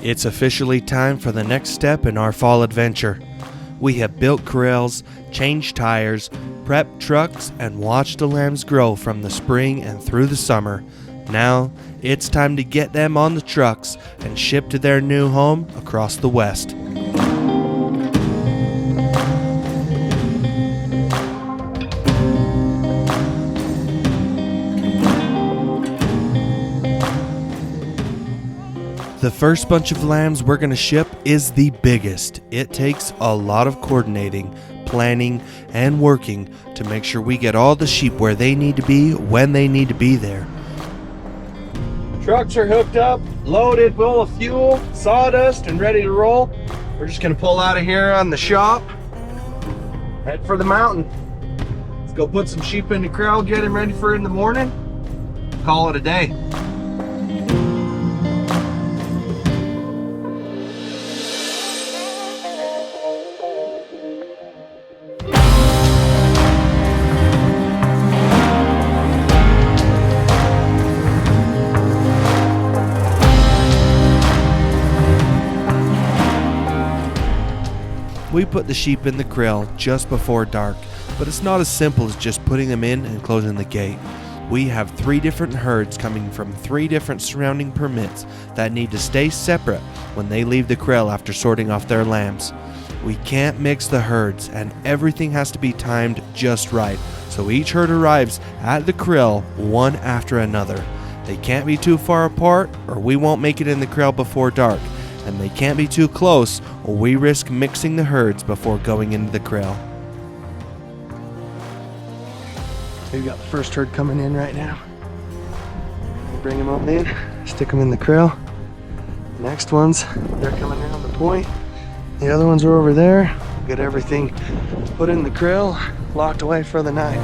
It's officially time for the next step in our fall adventure. We have built corrals, changed tires, prepped trucks, and watched the lambs grow from the spring and through the summer. Now, it's time to get them on the trucks and ship to their new home across the west. The first bunch of lambs we're going to ship is the biggest. It takes a lot of coordinating, planning, and working to make sure we get all the sheep where they need to be when they need to be there. Trucks are hooked up, loaded full of fuel, sawdust, and ready to roll. We're just going to pull out of here on the shop, head for the mountain. Let's go put some sheep in the corral, get them ready for in the morning, call it a day. We put the sheep in the corral just before dark, but it's not as simple as just putting them in and closing the gate. We have 3 different herds coming from 3 different surrounding permits that need to stay separate when they leave the corral after sorting off their lambs. We can't mix the herds, and everything has to be timed just right, so each herd arrives at the corral one after another. They can't be too far apart or we won't make it in the corral before dark, and they can't be too close or we risk mixing the herds before going into the corral. We've got the first herd coming in right now. We'll bring them on in, stick them in the corral. Next ones, they're coming around the point. The other ones are over there. We'll get everything put in the corral, locked away for the night.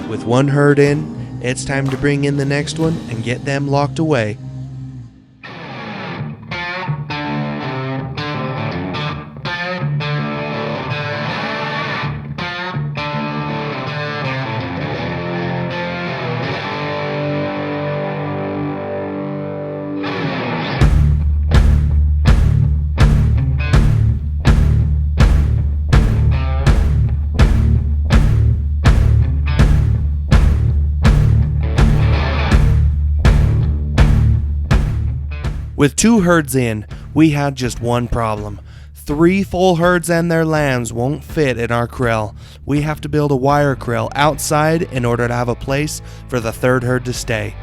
With one herd in, it's time to bring in the next one and get them locked away. With 2 herds in, we had just one problem. 3 full herds and their lambs won't fit in our corral. We have to build a wire corral outside in order to have a place for the 3rd herd to stay.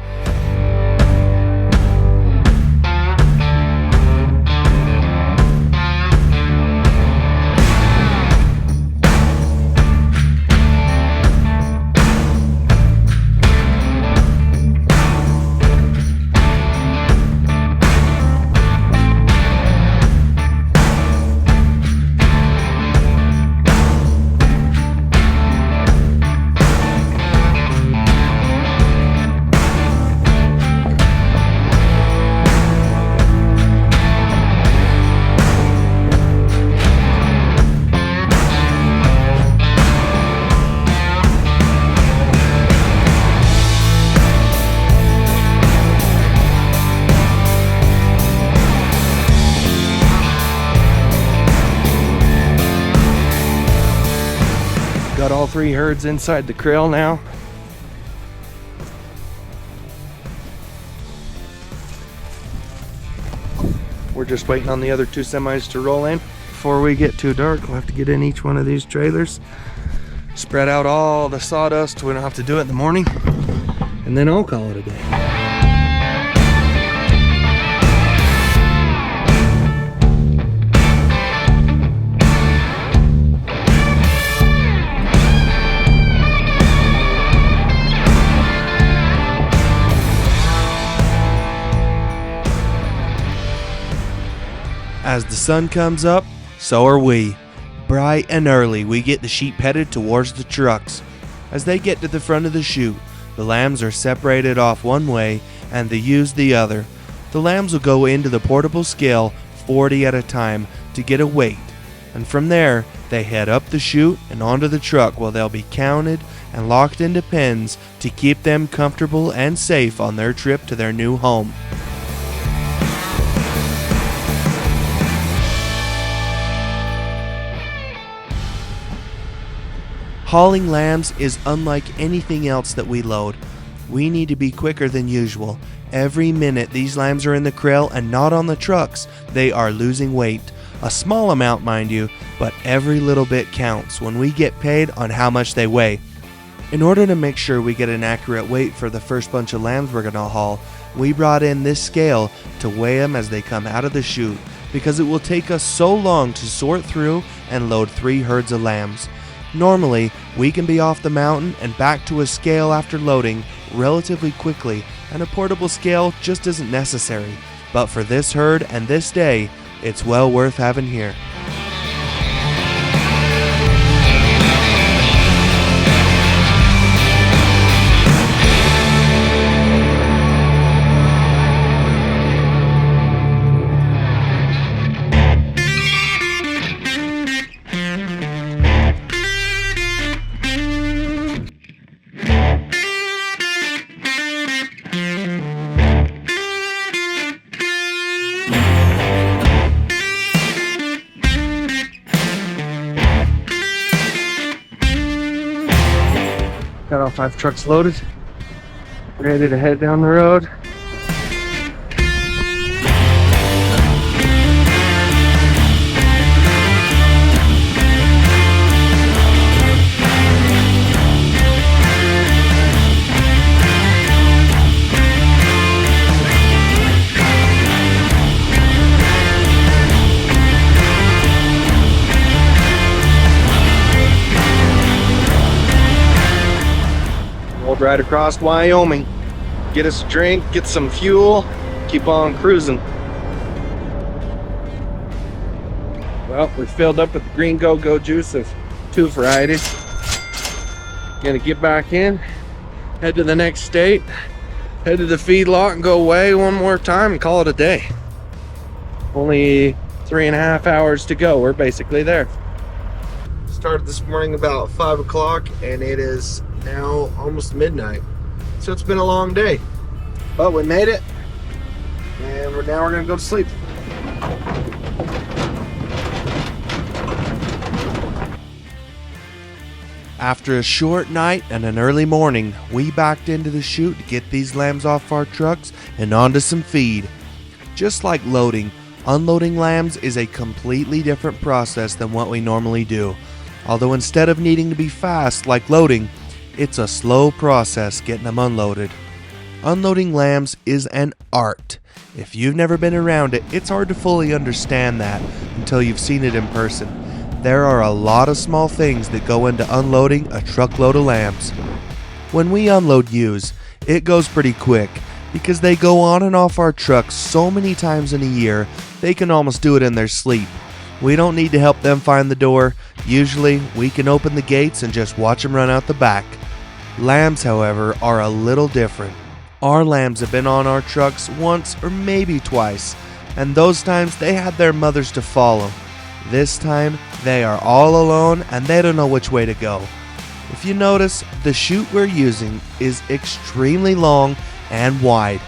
Got all 3 herds inside the corral now. We're just waiting on the other 2 semis to roll in. Before we get too dark, we'll have to get in each one of these trailers, spread out all the sawdust so we don't have to do it in the morning, and then I'll call it a day. As the sun comes up, so are we. Bright and early, we get the sheep headed towards the trucks. As they get to the front of the chute, the lambs are separated off one way and the ewes the other. The lambs will go into the portable scale 40 at a time to get a weight, and from there they head up the chute and onto the truck where they'll be counted and locked into pens to keep them comfortable and safe on their trip to their new home. Hauling lambs is unlike anything else that we load. We need to be quicker than usual. Every minute these lambs are in the corral and not on the trucks, they are losing weight. A small amount, mind you, but every little bit counts when we get paid on how much they weigh. In order to make sure we get an accurate weight for the first bunch of lambs we're going to haul, we brought in this scale to weigh them as they come out of the chute, because it will take us so long to sort through and load 3 herds of lambs. Normally, we can be off the mountain and back to a scale after loading relatively quickly, and a portable scale just isn't necessary. But for this herd and this day, it's well worth having here. Got all 5 trucks loaded, ready to head down the road. Right across Wyoming, get us a drink, get some fuel, keep on cruising. Well, we filled up with the green go-go juice of 2 varieties. Gonna get back in, head to the next state, head to the feedlot and go weigh one more time and call it a day. Only 3.5 hours to go. We're basically there. Started this morning about 5 o'clock and it is now almost midnight, so it's been a long day, but we made it, and now we're gonna go to sleep. After a short night and an early morning, we backed into the chute to get these lambs off our trucks and onto some feed. Just like loading, unloading lambs is a completely different process than what we normally do. Although instead of needing to be fast like loading, it's a slow process getting them unloaded. Unloading lambs is an art. If you've never been around it, it's hard to fully understand that until you've seen it in person. There are a lot of small things that go into unloading a truckload of lambs. When we unload ewes, it goes pretty quick because they go on and off our trucks so many times in a year, they can almost do it in their sleep. We don't need to help them find the door. Usually, we can open the gates and just watch them run out the back. Lambs, however, are a little different. Our lambs have been on our trucks once or maybe twice, and those times they had their mothers to follow. This time, they are all alone and they don't know which way to go. If you notice, the chute we're using is extremely long and wide.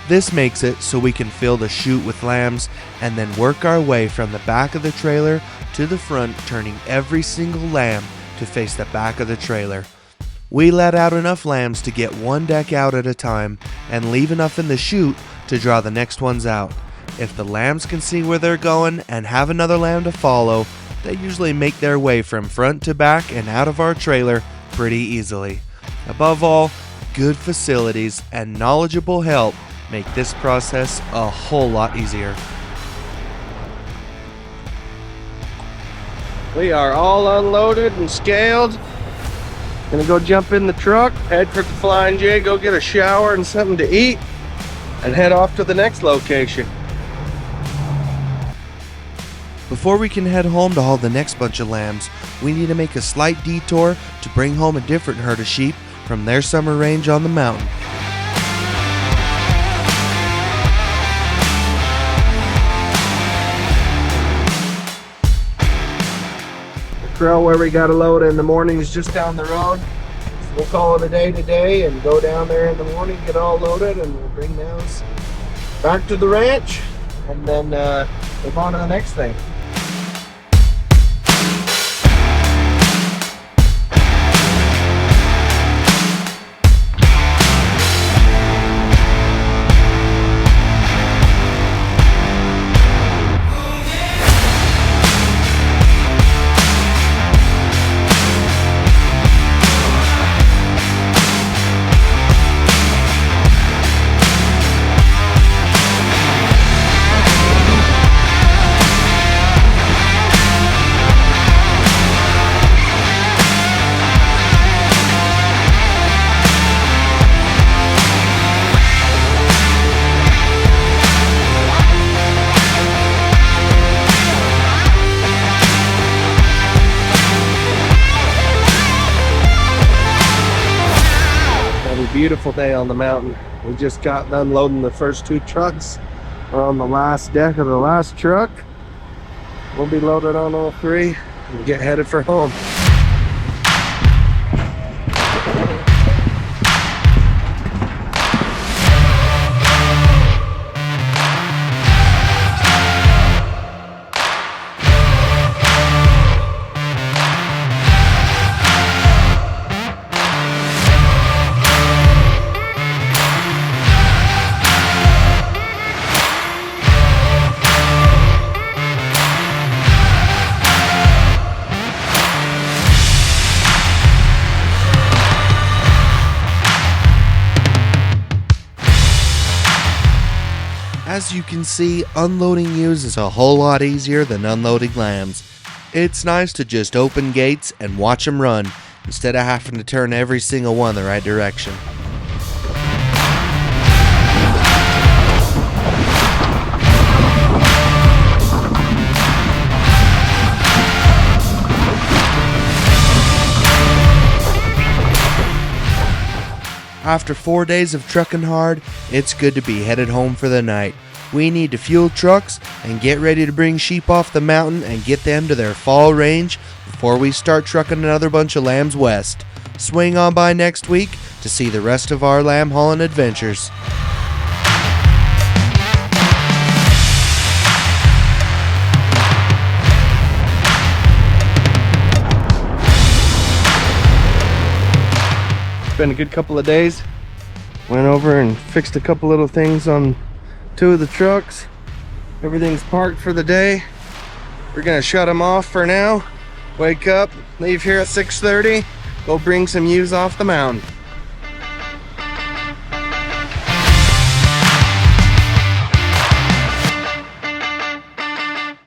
This makes it so we can fill the chute with lambs and then work our way from the back of the trailer to the front, turning every single lamb to face the back of the trailer. We let out enough lambs to get one deck out at a time and leave enough in the chute to draw the next ones out. If the lambs can see where they're going and have another lamb to follow, they usually make their way from front to back and out of our trailer pretty easily. Above all, good facilities and knowledgeable help make this process a whole lot easier. We are all unloaded and scaled. Gonna go jump in the truck, head for the Flying J, go get a shower and something to eat, and head off to the next location. Before we can head home to haul the next bunch of lambs, we need to make a slight detour to bring home a different herd of sheep from their summer range on the mountain. corral where we got to load in the morning is just down the road. So we'll call it a day today and go down there in the morning, get all loaded, and we'll bring those back to the ranch and then move on to the next thing. Beautiful day on the mountain. We just got done loading the first 2 trucks. We're on the last deck of the last truck. We'll be loaded on all 3 and get headed for home. As you can see, unloading ewes is a whole lot easier than unloading lambs. It's nice to just open gates and watch them run, instead of having to turn every single one the right direction. After 4 days of trucking hard, it's good to be headed home for the night. We need to fuel trucks and get ready to bring sheep off the mountain and get them to their fall range before we start trucking another bunch of lambs west. Swing on by next week to see the rest of our lamb hauling adventures. Been a good couple of days. Went over and fixed a couple little things on 2 of the trucks. Everything's parked for the day. We're gonna shut them off for now. Wake up, leave here at 6:30, go bring some ewes off the mountain.